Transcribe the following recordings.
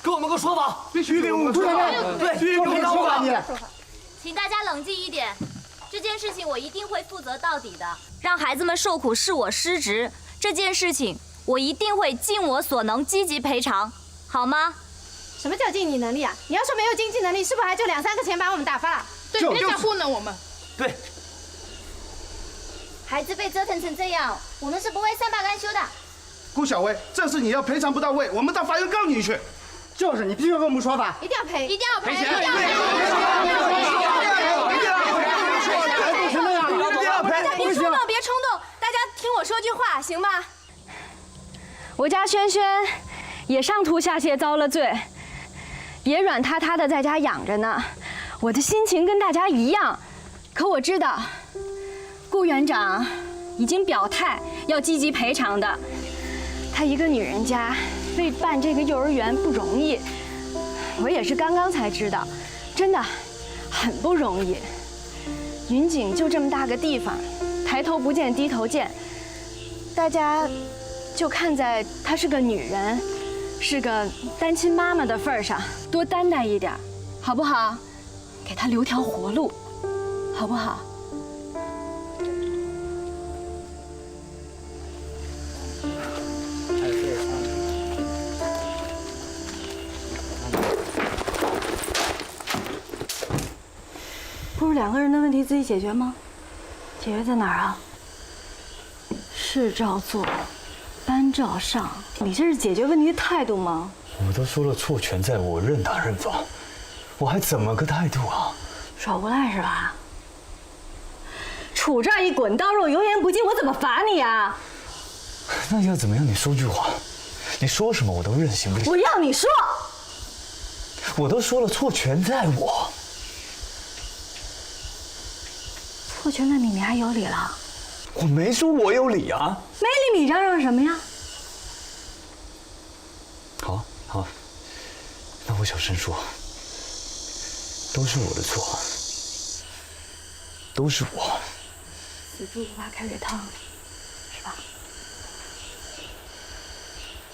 给我们个说法，必须给我们说法，对，必须给我们说法你。请大家冷静一点，这件事情我一定会负责到底的。让孩子们受苦是我失职，这件事情我一定会尽我所能积极赔偿，好吗？什么叫经济能力啊？你要说没有经济能力，是不是还就2、3个钱把我们打发？对，别想糊弄我们。对，孩子被折腾成这样，我们是不会善罢甘休的。顾小薇，这事你要赔偿不到位，我们到法院告你去。就是你必须给我们说法，一定要赔，一定要赔，钱一定要赔！别冲动，别冲动，大家听我说句话，行吗？我家轩轩也上吐下泻，遭了罪，也软塌塌的在家养着呢。我的心情跟大家一样，可我知道，顾园长已经表态要积极赔偿的。她一个女人家为办这个幼儿园不容易，我也是刚刚才知道，真的很不容易。云锦就这么大个地方，抬头不见低头见，大家就看在她是个女人，是个单亲妈妈的份儿上，多担待一点，好不好？给她留条活路，好不好？不是2个人的问题自己解决吗？解决在哪儿啊？事照做，班照上。你这是解决问题的态度吗？我都说了错全在我，认打认罚，我还怎么个态度啊？耍无赖是吧？杵这儿一滚刀肉，油盐不进，我怎么罚你呀？那要怎么样？你说句话，你说什么我都任性不。我要你说。我都说了错全在我。错全在你，你还有理了？我没说我有理啊。没理你嚷嚷什么呀？好，好，那我小声说，都是我的错，都是我。死猪不怕开水烫，是吧？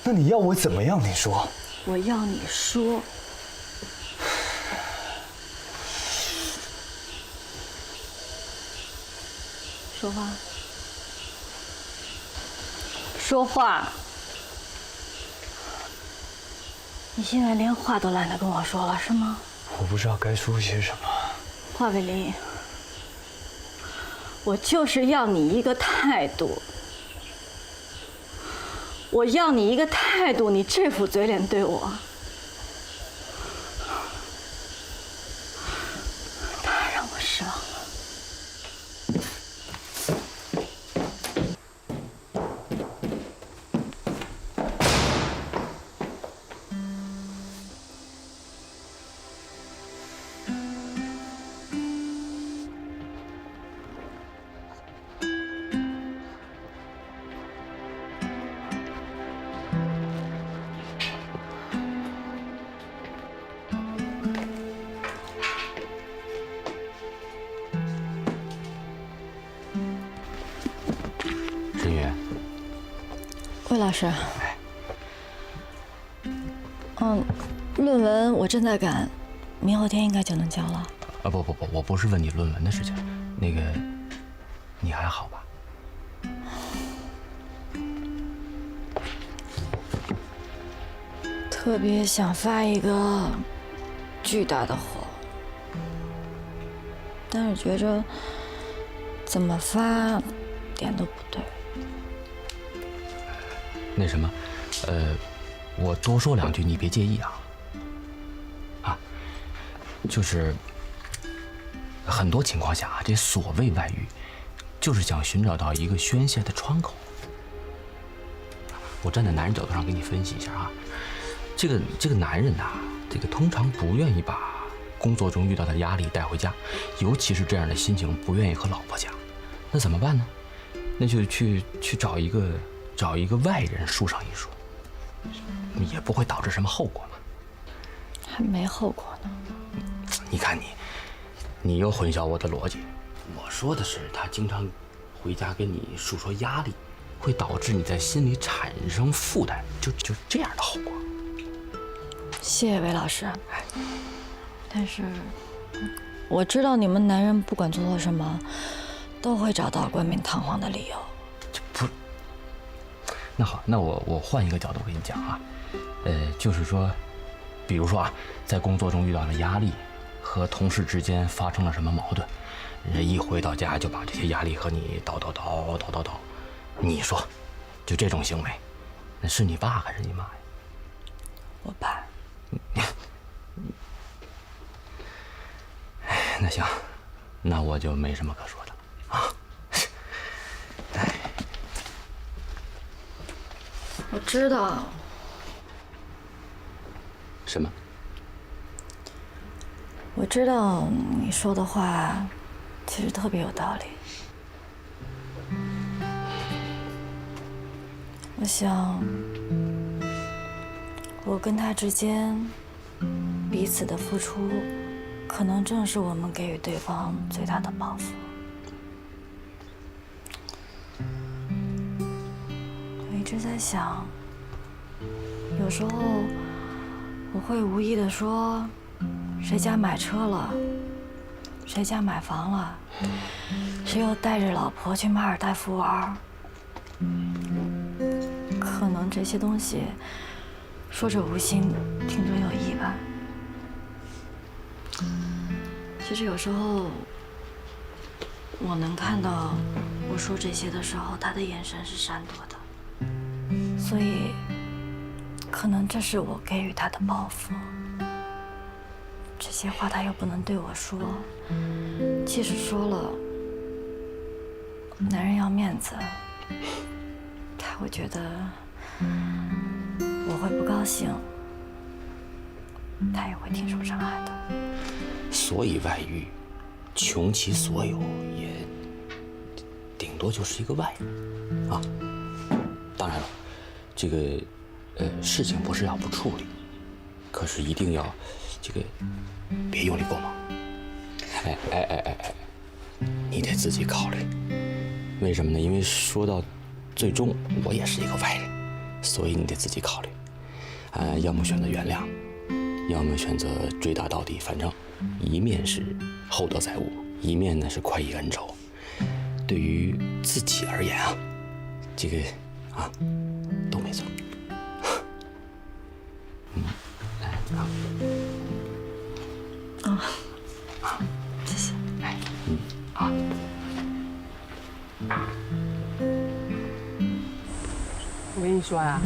那你要我怎么样？你说。我要你说。说话。说话。你现在连话都懒得跟我说了，是吗？我不知道该说些什么。华伟林，我就是要你一个态度。我要你一个态度，你这副嘴脸对我，太让我失望了。陈宇，魏老师，论文我正在赶，明后天应该就能交了。啊不，我不是问你论文的事情，那个，你还好吧？特别想发一个巨大的火，但是觉着怎么发点都不对。那什么，我多说2句，你别介意啊。啊，就是很多情况下啊，这所谓外遇，就是想寻找到一个宣泄的窗口。我站在男人角度上给你分析一下啊，这个男人呐，这个通常不愿意把工作中遇到的压力带回家，尤其是这样的心情不愿意和老婆讲，那怎么办呢？那就去找一个外人说上一说，也不会导致什么后果嘛。还没后果呢。你看你又混淆我的逻辑。我说的是他经常回家跟你诉说压力，会导致你在心里产生负担，就这样的后果。谢谢韦老师。但是我知道你们男人不管做了什么，都会找到冠冕堂皇的理由。这不，那好，那我换一个角度跟你讲啊，就是说，比如说啊，在工作中遇到了压力，和同事之间发生了什么矛盾，人一回到家就把这些压力和你叨，你说，就这种行为，那是你爸还是你妈呀？我爸。那行，那我就没什么可说的啊。我知道。什么？我知道你说的话其实特别有道理。我想，我跟他之间彼此的付出，可能正是我们给予对方最大的报复。我一直在想，有时候我会无意的说，谁家买车了，谁家买房了，谁又带着老婆去马尔代夫玩。可能这些东西说者无心，听者有意吧。其实有时候我能看到我说这些的时候，他的眼神是闪躲的，所以可能这是我给予他的报复。这些话他又不能对我说，即使说了，男人要面子，他会觉得我会不高兴，他也会挺受伤害的。所以外遇，穷其所有也顶多就是一个外遇啊。当然了，这个事情不是要不处理，可是一定要这个别用力过猛。你得自己考虑。为什么呢？因为说到最终，我也是一个外人，所以你得自己考虑。要么选择原谅，要么选择追打到底。反正一面是厚德载物，一面呢是快意恩仇。对于自己而言啊，这个啊都没错。谢谢。我跟你说啊，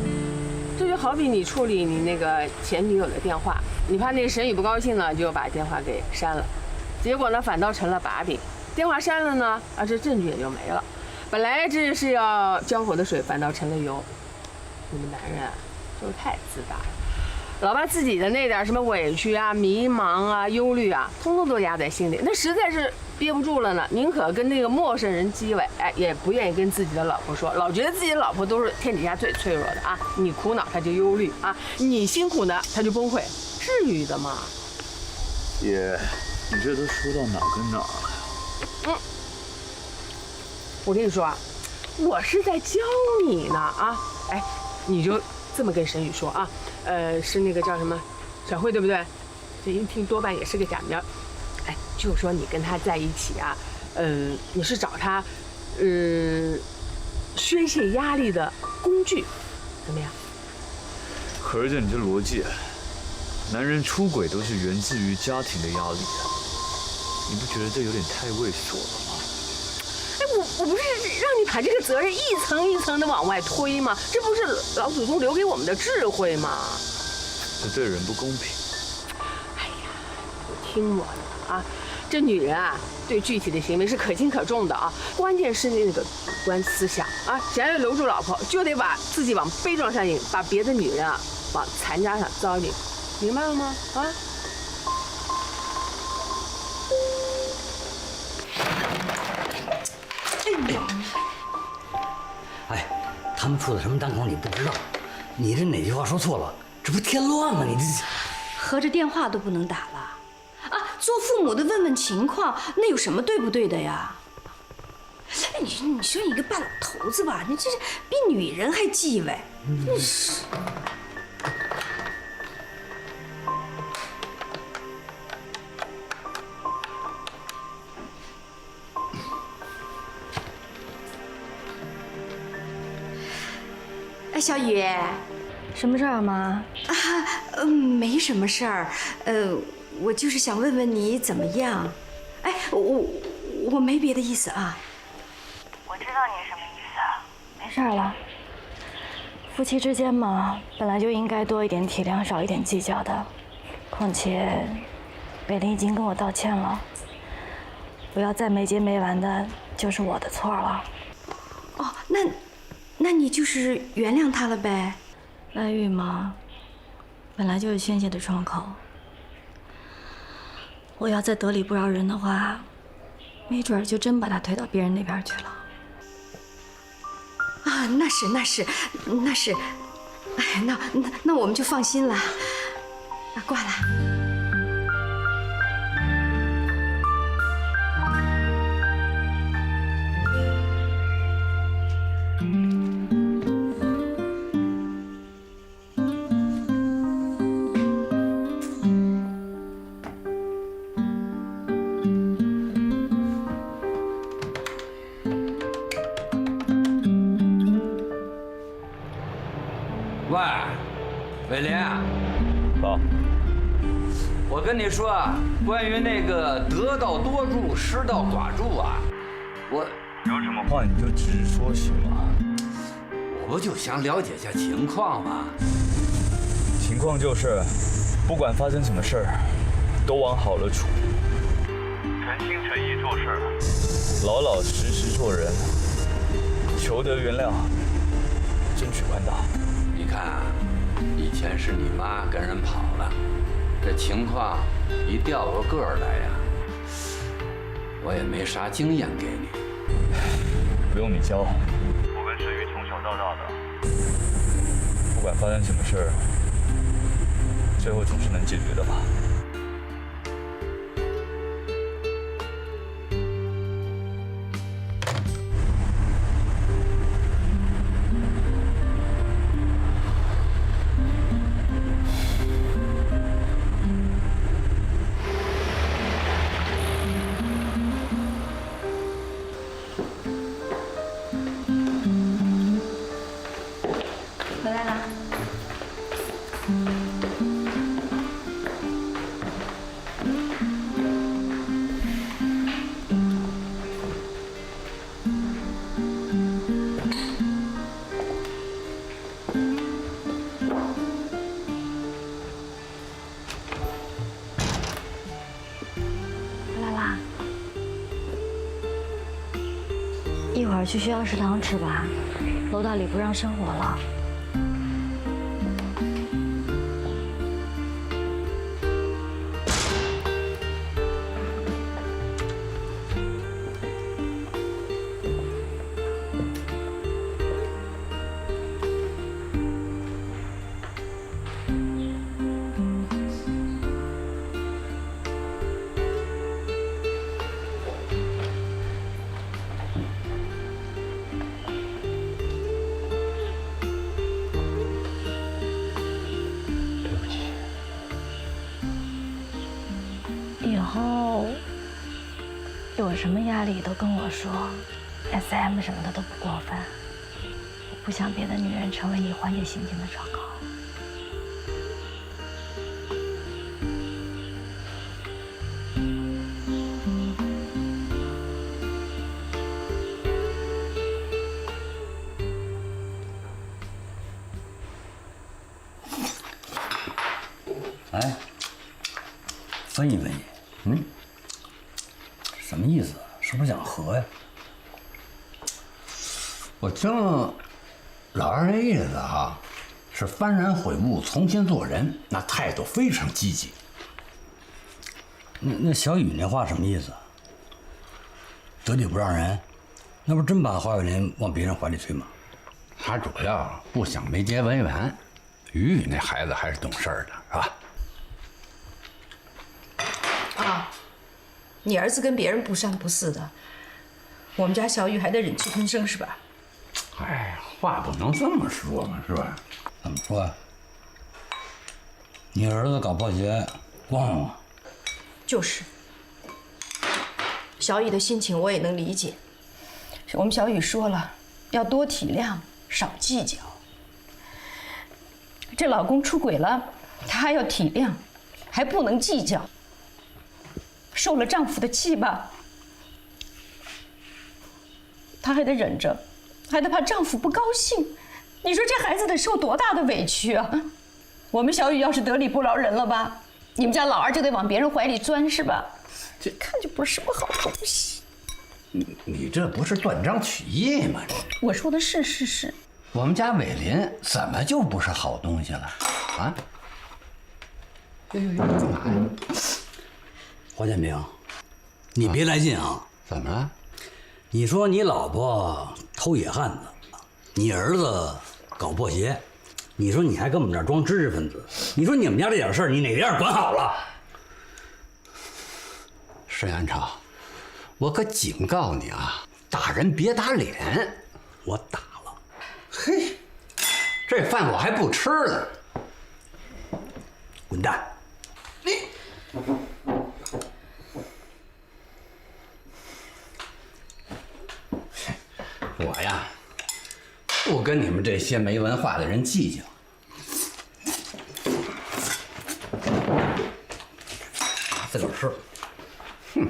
这就好比你处理你那个前女友的电话，你怕那个沈宇不高兴呢，就把电话给删了，结果呢反倒成了把柄。电话删了呢，这证据也就没了。本来这是要浇火的水，反倒成了油。你们男人啊，就是太自大了，老把自己的那点什么委屈啊、迷茫啊、忧虑啊，通通都压在心里，那实在是憋不住了呢，宁可跟那个陌生人叽歪，也不愿意跟自己的老婆说，老觉得自己的老婆都是天底下最脆弱的啊！你苦恼他就忧虑啊，你辛苦呢他就崩溃，至于的吗？爷，你这都说到哪跟哪了呀？我跟你说啊，我是在教你呢啊！你就这么跟沈宇说啊，是那个叫什么小慧对不对？这一听多半也是个假名。就说你跟他在一起啊，你是找他，宣泄压力的工具，怎么样？可是就你这逻辑，男人出轨都是源自于家庭的压力，你不觉得这有点太猥琐了吗？我不是让你把这个责任一层一层的往外推吗？这不是老祖宗留给我们的智慧吗？这对人不公平。听我的啊！这女人啊，对具体的行为是可轻可重的啊，关键是那个主观思想啊。想要留住老婆，就得把自己往悲壮上引，把别的女人啊往残渣上糟引，明白了吗？啊！他们出的什么单口你不知道，你这哪句话说错了，这不添乱吗？你这合着电话都不能打了啊！做父母的问问情况，那有什么对不对的呀？你说你个半老头子吧，你这是比女人还叽歪，真是。小雨，什么事儿啊，妈？没什么事儿，我就是想问问你怎么样。哎，我没别的意思啊。我知道你什么意思，没事儿了。夫妻之间嘛，本来就应该多一点体谅，少一点计较的。况且，北林已经跟我道歉了，不要再没结没完的，就是我的错了。哦，那你就是原谅他了呗？外遇嘛，本来就是宣泄的窗口。我要再得理不饶人的话，没准儿就真把他推到别人那边去了。啊，那是，哎，那我们就放心了。挂了。喂，伟林，爸，我跟你说啊，关于那个得道多助，失道寡助啊，我有什么话你就直说行吗？我不就想了解一下情况吗？情况就是，不管发生什么事儿，都往好了处，诚心诚意做事，老老实实做人，求得原谅，争取宽大。你看啊，以前是你妈跟人跑了，这情况一调过个儿来呀，我也没啥经验给你。不用你教，我跟沈玉从小到大的，不管发生什么事儿，最后总是能解决的吧。回来了。回来啦。一会儿去学校食堂吃吧，楼道里不让生火了。以后有什么压力都跟我说 ，SM 什么的都不过分。我不想别的女人成为你缓解心情的窗口。哎，分析分析，什么意思？是不是想和呀？我听老二这意思啊，是幡然悔悟，重新做人，那态度非常积极。那小雨那话什么意思？得理不让人，那不真把华伟林往别人怀里推吗？他主要不想没结没完。雨雨那孩子还是懂事儿的，是吧？啊，你儿子跟别人不三不四的，我们家小雨还得忍气吞声是吧？哎，话不能这么说嘛，是吧？怎么说啊？你儿子搞破鞋，光荣啊？就是。小雨的心情我也能理解。我们小雨说了，要多体谅，少计较。这老公出轨了，她还要体谅，还不能计较，受了丈夫的气吧，她还得忍着，还得怕丈夫不高兴。你说这孩子得受多大的委屈啊！我们小雨要是得理不饶人了吧，你们家老二就得往别人怀里钻是吧？这看就不是什么好东西。你这不是断章取义吗？我说的是事实。我们家伟林怎么就不是好东西了啊？干嘛呀？黄建平，你别来劲啊！怎么了？你说你老婆偷野汉子，你儿子搞破鞋，你说你还跟我们这儿装知识分子，你说你们家这点事儿，你哪样管好了？沈元超，我可警告你啊，打人别打脸。我打了。嘿，这饭我还不吃呢。滚蛋！你。我呀，不跟你们这些没文化的人计较。自个儿吃。哼。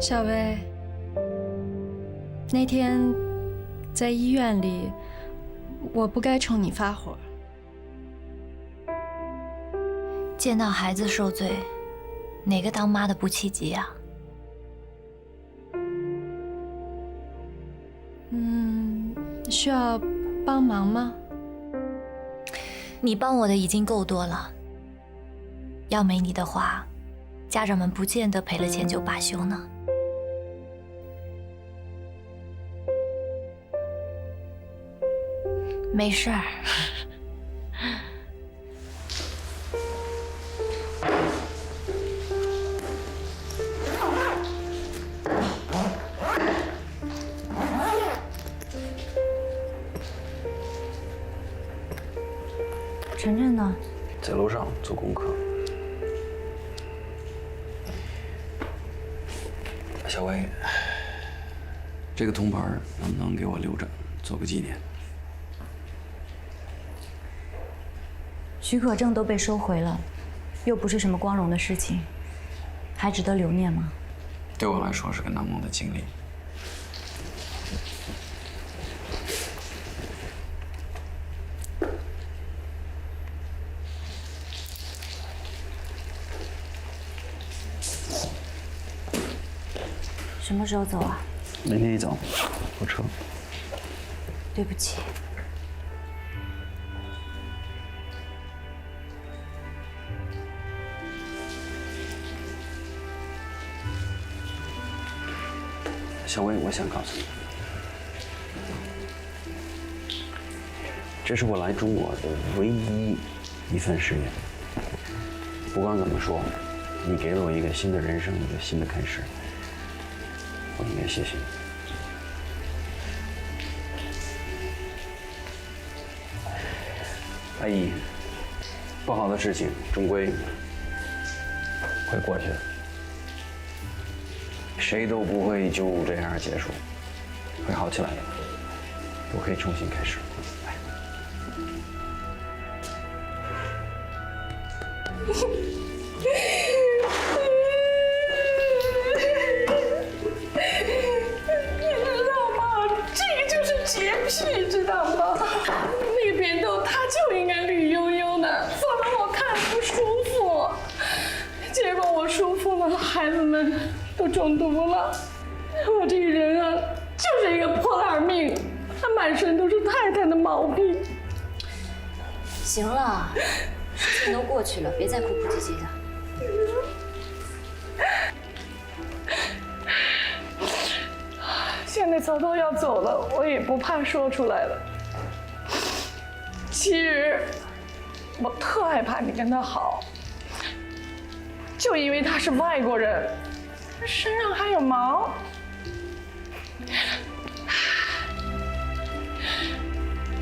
小薇，那天在医院里，我不该冲你发火。见到孩子受罪，哪个当妈的不气急啊？需要帮忙吗？你帮我的已经够多了。要没你的话，家长们不见得赔了钱就罢休呢。没事儿。晨晨呢？在楼上做功课。小薇，这个铜牌能不能给我留着，做个纪念？许可证都被收回了，又不是什么光荣的事情，还值得留念吗？对我来说是个难忘的经历。什么时候走啊？明天一早，火车。对不起。小薇，我想告诉你，这是我来中国的唯一一份事业。不管怎么说，你给了我一个新的人生，一个新的开始，我应该谢谢你。阿姨，不好的事情终归会过去的。谁都不会就这样结束，会好起来的。我可以重新开始。来。洁癖，知道吗？那个扁豆它就应该绿油油的，否则我看不舒服。结果我舒服了，孩子们都中毒了。我这个人啊，就是一个破烂命，他满身都是太太的毛病。行了，事情都过去了，别再哭哭唧唧的。现在早都要走了，我也不怕说出来了。其实我特害怕你跟他好，就因为他是外国人，身上还有毛。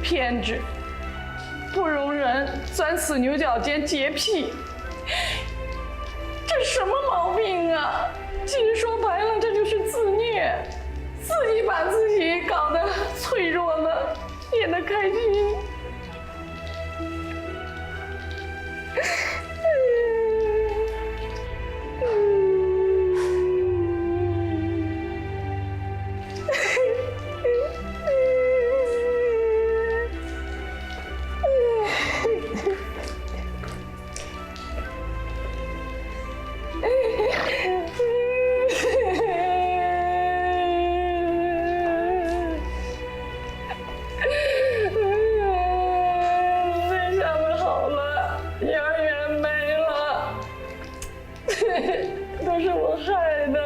偏执、不容人、钻死牛角尖、洁癖，这什么毛病啊？其实说白了，这就是自虐。自己把自己搞得脆弱了，演得开心。都是我害的。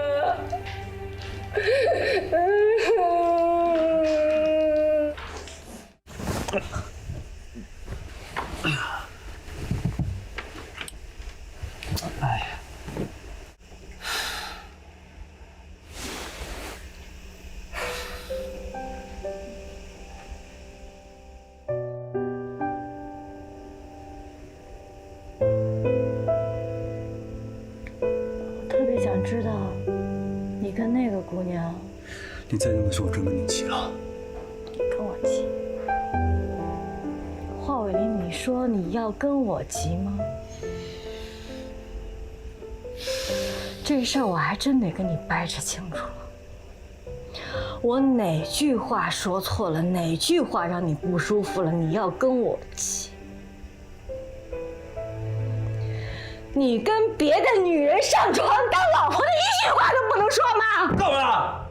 哎呀，特别想知道，你跟那个姑娘，你再这么说，我真跟你急了。跟我急？华伟林，你说你要跟我急吗？这事儿我还真得跟你掰扯清楚了。我哪句话说错了，哪句话让你不舒服了，你要跟我急？你跟别的女人上床当老婆的一句话都不能说吗？够了！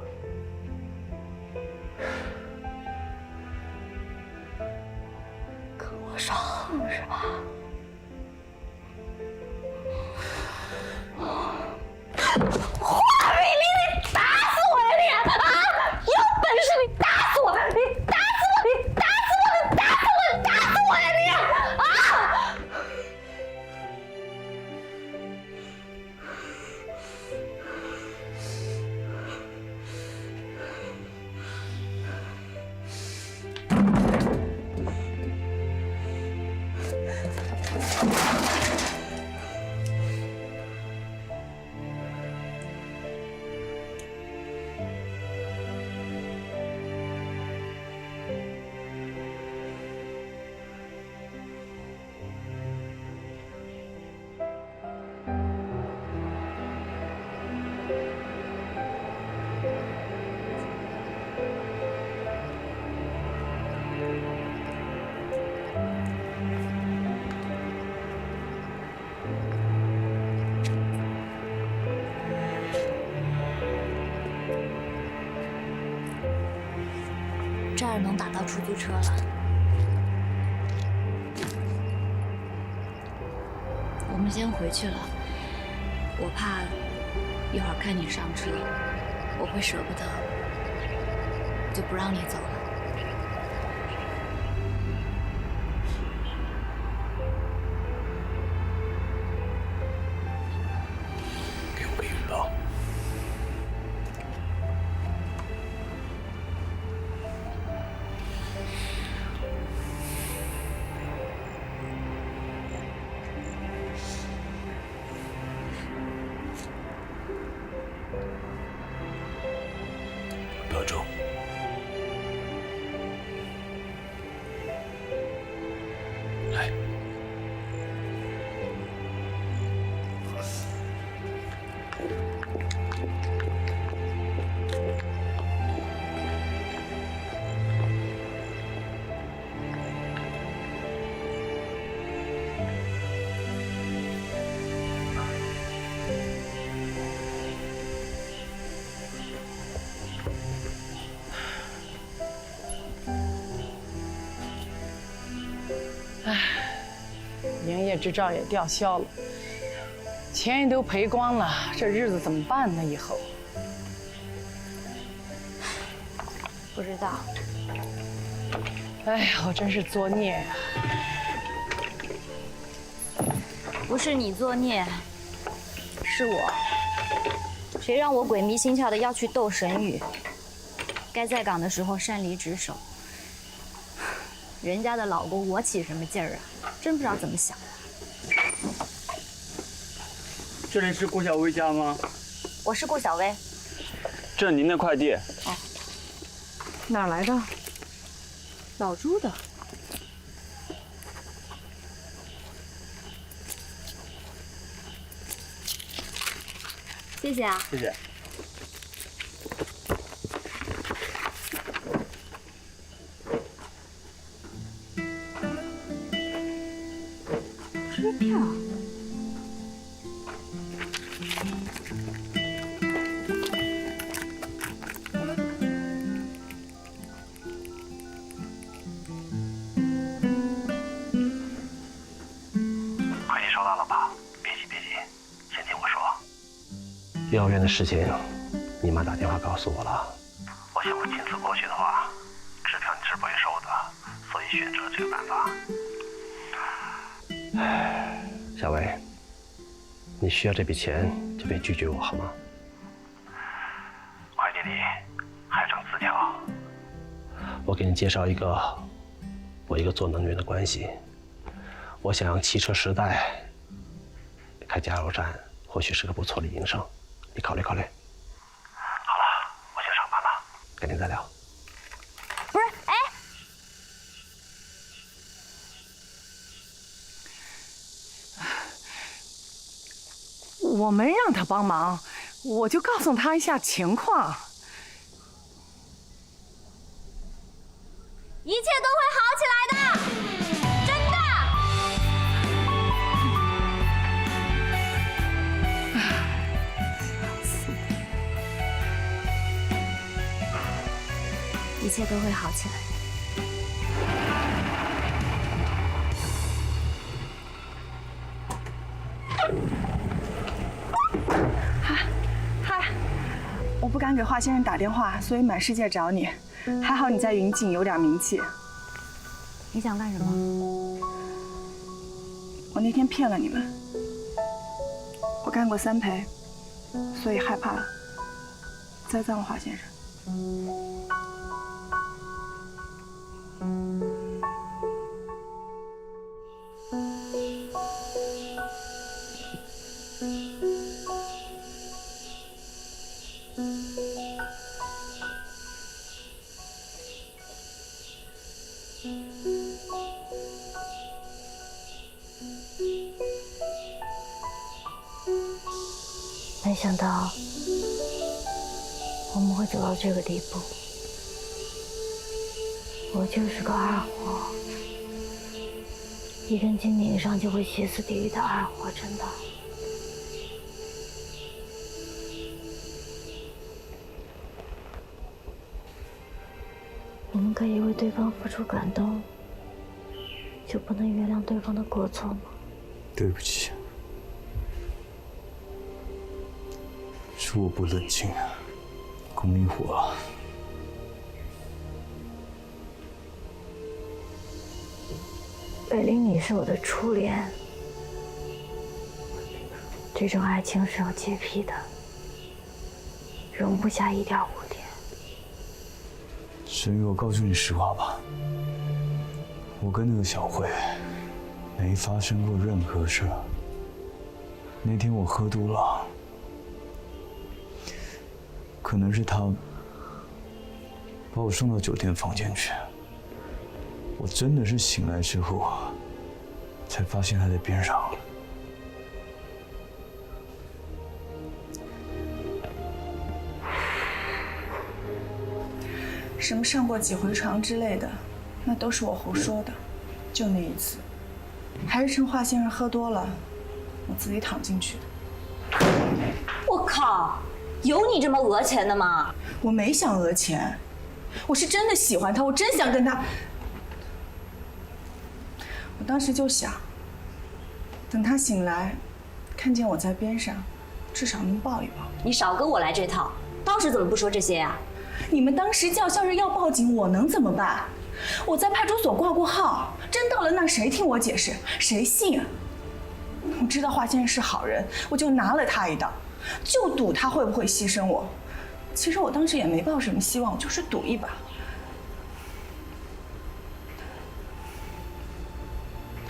跟我说横是吧？华伟林，你打死我呀你！啊！有本事你打死我！你打死我！你打死我！你打死我！你打死我呀你！啊！这儿能打到出租车了。我们先回去了，我怕一会儿看你上车，我会舍不得，就不让你走了。给我个拥抱。德州。唉，营业执照也吊销了，钱也都赔光了，这日子怎么办呢？以后不知道。哎呀，我真是作孽呀！不是你作孽，是我。谁让我鬼迷心窍的要去斗神宇？该在岗的时候擅离职守。人家的老公我起什么劲儿啊？真不知道怎么想的。这里是顾小薇家吗？我是顾小薇。这是您的快递。哦。哪来的？老朱的。谢谢啊。谢谢。支票。快递收到了吧？别急别急，先听我说。幼儿园的事情，你妈打电话告诉我了。我想我亲自过去的话，支票你是不会收的，所以选择了这个办法。小薇，你需要这笔钱就别拒绝我好吗？快递里还有张字条。我给你介绍我一个做能源的关系，我想汽车时代开加油站或许是个不错的营生，你考虑考虑。好了，我先上班了，改天再聊。不是，哎，我没让他帮忙，我就告诉他一下情况。一切都会好起来的，真的。一切都会好起来。嗨，我不敢给华先生打电话，所以满世界找你。还好你在云锦有点名气。你想干什么？我那天骗了你们，我干过3陪，所以害怕了。栽赃了华先生。没想到我们会走到这个地步。我就是个二货，一根筋拧上就会歇斯底里的二货，真的。我们可以为对方付出感动，就不能原谅对方的过错吗？对不起，是我不冷静，供你火。北林，你是我的初恋，这种爱情是有洁癖的，容不下一点污点。沈宇，我告诉你实话吧，我跟那个小慧没发生过任何事。那天我喝多了，可能是他把我送到酒店房间去。我真的是醒来之后才发现他在边上。什么上过几回床之类的，那都是我胡说的。就那一次，还是趁华先生喝多了，我自己躺进去的。我靠，有你这么讹钱的吗？我没想讹钱，我是真的喜欢他，我真想跟他。我我当时就想，等他醒来，看见我在边上，至少能抱一抱。你少跟我来这套，当时怎么不说这些呀？你们当时叫嚣着要报警，我能怎么办？我在派出所挂过号，真到了那儿谁听我解释？谁信啊？我知道华先生是好人，我就拿了他一刀，就赌他会不会牺牲我。其实我当时也没抱什么希望，我就是赌一把。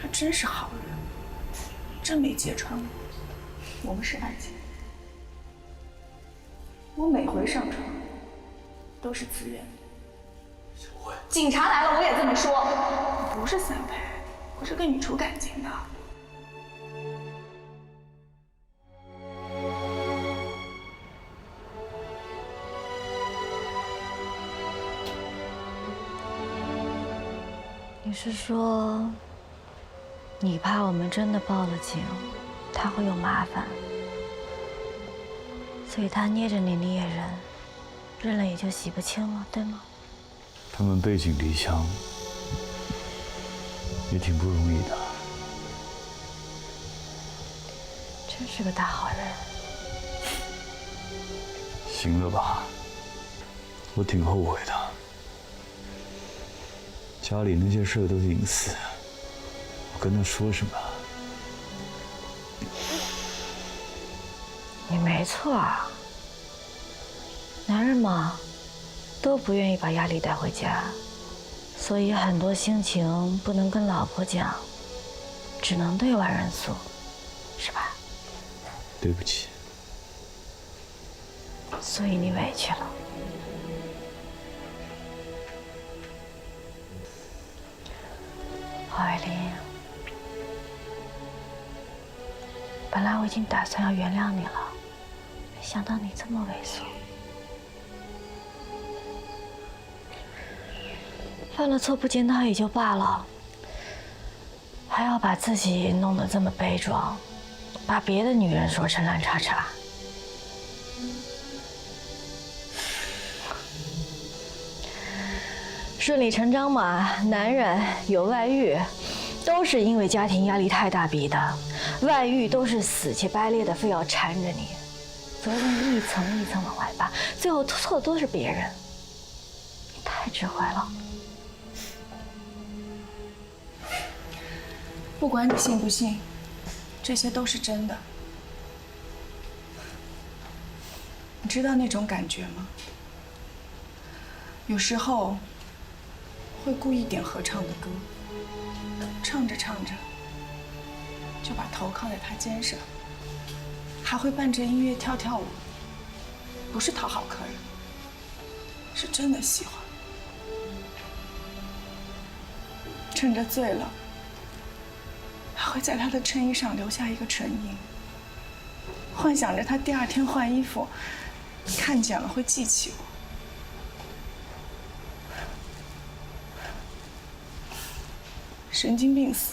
他真是好人，真没揭穿我。我们是爱情，我每回上床都是自愿的。警察来了，我也这么说。我不是三陪，我是跟你处感情的。你是说，你怕我们真的报了警，他会有麻烦，所以他捏着你也忍，忍了也就洗不清了，对吗？他们背井离乡，也挺不容易的。真是个大好人。行了吧，我挺后悔的。家里那些事都是隐私，我跟他说什么？你没错啊，男人嘛，都不愿意把压力带回家，所以很多心情不能跟老婆讲，只能对外认诉，是吧？对不起。所以你委屈了。郝伟林，本来我已经打算要原谅你了，没想到你这么猥琐。犯了错不检讨也就罢了，还要把自己弄得这么悲壮，把别的女人说成烂叉叉。顺理成章嘛，男人有外遇，都是因为家庭压力太大逼的，外遇都是死乞白赖的，非要缠着你，责任一层一层往外扒，最后错的都是别人。你太智慧了。不管你信不信，这些都是真的。你知道那种感觉吗？有时候会故意点合唱的歌，唱着唱着就把头靠在他肩上，还会伴着音乐跳跳舞，不是讨好客人，是真的喜欢。趁着醉了，还会在他的衬衣上留下一个唇印，幻想着他第二天换衣服看见了会记起我。神经病死！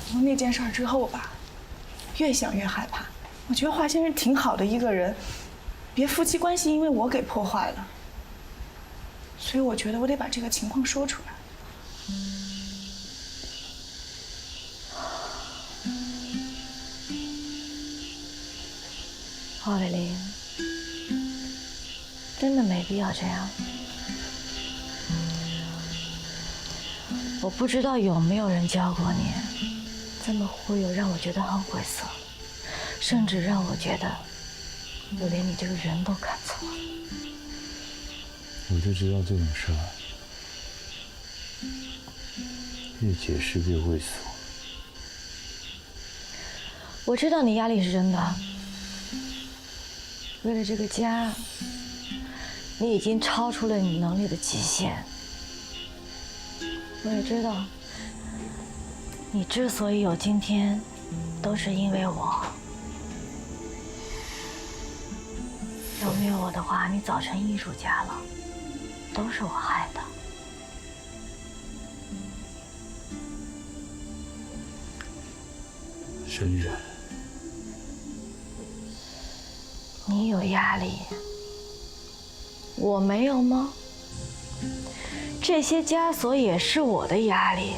从那件事之后吧，越想越害怕。我觉得华先生挺好的一个人，别夫妻关系因为我给破坏了。所以我觉得我得把这个情况说出来。郝伟林，真的没必要这样。我不知道有没有人教过你，这么忽悠让我觉得很晦涩，甚至让我觉得我连你这个人都看错了。我就知道这种事儿越解释越猥琐。我知道你压力是真的，为了这个家，你已经超出了你能力的极限。我也知道，你之所以有今天，都是因为我。要没有我的话，你早成艺术家了，都是我害的。深远，你有压力，我没有吗？这些枷锁也是我的压力，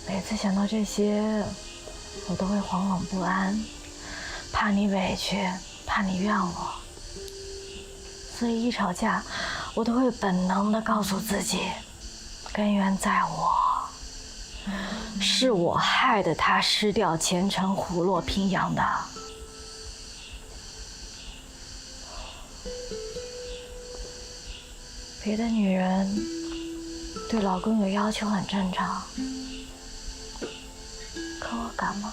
每次想到这些，我都会惶惶不安，怕你委屈，怕你怨我。所以一吵架，我都会本能地告诉自己，根源在我，是我害得他失掉前程，虎落平阳的。别的女人对老公有要求很正常，可我敢吗？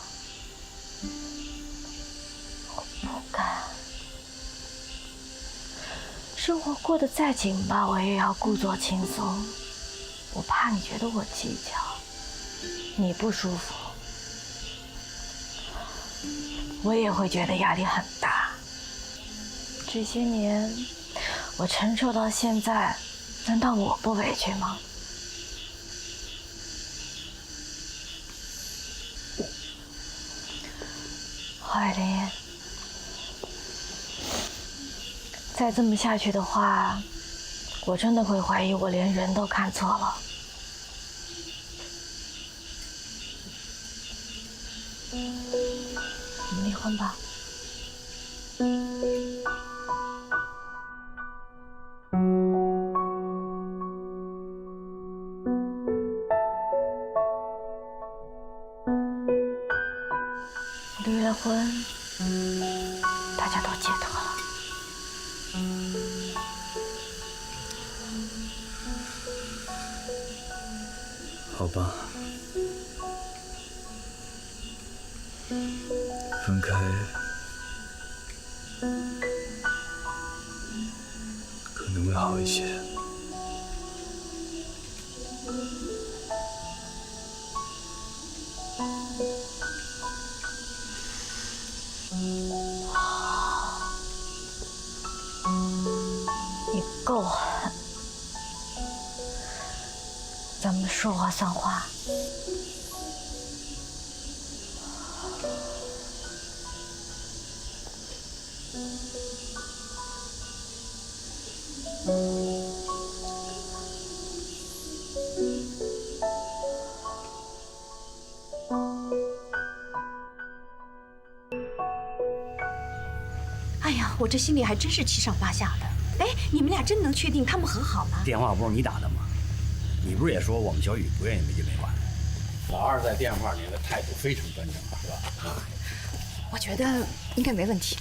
我不敢。生活过得再紧吧，我也要故作轻松。我怕你觉得我计较，你不舒服，我也会觉得压力很大。这些年我承受到现在，难道我不委屈吗？郝海林，再这么下去的话，我真的会怀疑我连人都看错了。我们离婚吧。离了婚，大家都解脱了。好吧，分开可能会好一些。你够狠，咱们说话算话。哎呀，我这心里还真是七上八下的。哎，你们俩真能确定他们和好了？电话不是你打的吗？你不是也说我们小雨不愿意没完没了？老二在电话里的态度非常端正，是吧？我觉得应该没问题。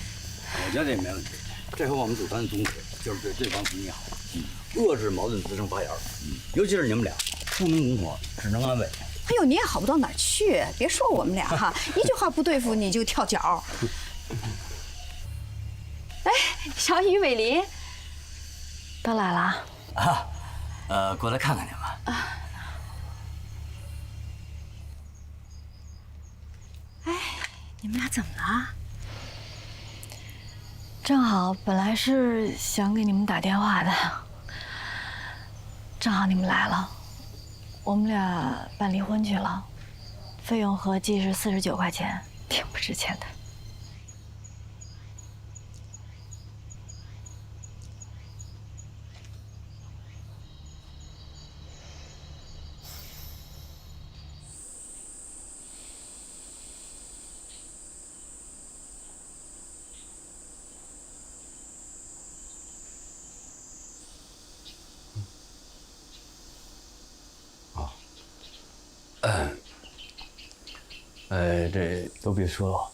我觉得也没问题。这回我们组团的宗旨就是对对方你好，遏制矛盾滋生发芽。尤其是你们俩，不能拱火，只能安慰。哎呦，你也好不到哪儿去，别说我们俩哈，一句话不对付你就跳脚。哎，小雨、伟林都来了啊？过来看看你们。哎，你们俩怎么了？正好本来是想给你们打电话的，正好你们来了，我们俩办离婚去了，费用合计是49块钱，挺不值钱的。这都别说了，